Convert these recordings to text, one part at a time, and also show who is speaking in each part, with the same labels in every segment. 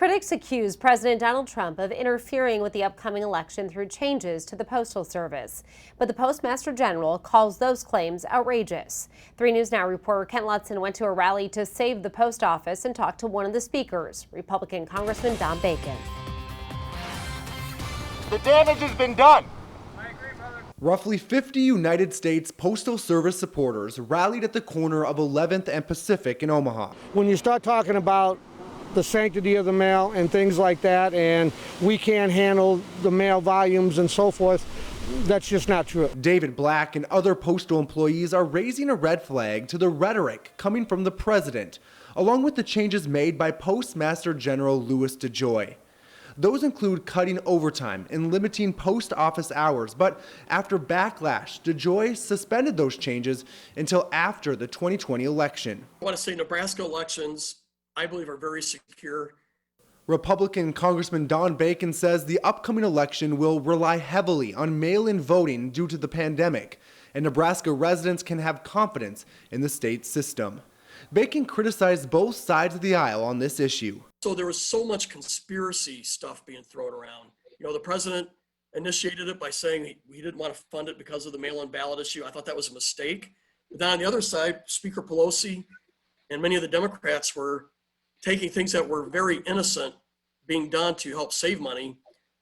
Speaker 1: Critics accuse President Donald Trump of interfering with the upcoming election through changes to the Postal Service. But the Postmaster General calls those claims outrageous. 3 News Now reporter Kent Lutzen went to a rally to save the post office and talked to one of the speakers, Republican Congressman Don Bacon.
Speaker 2: The damage has been done.
Speaker 3: Roughly 50 United States Postal Service supporters rallied at the corner of 11th and Pacific in Omaha.
Speaker 4: When you start talking about the sanctity of the mail and things like that, and we can't handle the mail volumes and so forth, that's just not true.
Speaker 3: David Black and other postal employees are raising a red flag to the rhetoric coming from the president, along with the changes made by Postmaster General Louis DeJoy. Those include cutting overtime and limiting post office hours, but after backlash, DeJoy suspended those changes until after the 2020 election.
Speaker 5: I want to say Nebraska elections, I believe, are very secure.
Speaker 3: Republican Congressman Don Bacon says the upcoming election will rely heavily on mail-in voting due to the pandemic, and Nebraska residents can have confidence in the state system. Bacon criticized both sides of the aisle on this issue.
Speaker 5: So there was so much conspiracy stuff being thrown around. You know, the president initiated it by saying he didn't want to fund it because of the mail-in ballot issue. I thought that was a mistake. But then on the other side, Speaker Pelosi and many of the Democrats were taking things that were very innocent being done to help save money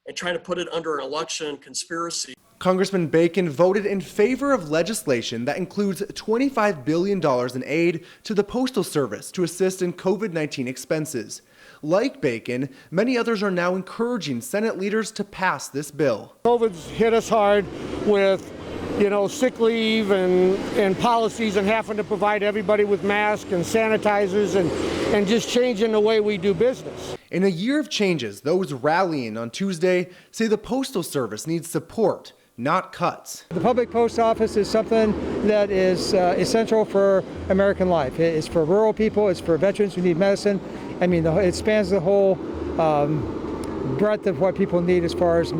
Speaker 5: and trying to put it under an election conspiracy.
Speaker 3: Congressman Bacon voted in favor of legislation that includes $25 billion in aid to the Postal Service to assist in COVID-19 expenses. Like Bacon, many others are now encouraging Senate leaders to pass this bill.
Speaker 4: COVID's hit us hard with, sick leave and policies and having to provide everybody with masks and sanitizers and just changing the way we do business.
Speaker 3: In a year of changes, those rallying on Tuesday say the Postal Service needs support, not cuts.
Speaker 6: The public post office is something that is essential for American life. It's for rural people, it's for veterans who need medicine. I mean, it spans the whole breadth of what people need as far as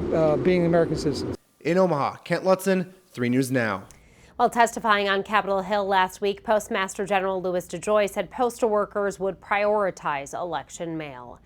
Speaker 6: being American citizens.
Speaker 3: In Omaha, Kent Lutzen, 3 News Now.
Speaker 1: While testifying on Capitol Hill last week, Postmaster General Louis DeJoy said postal workers would prioritize election mail.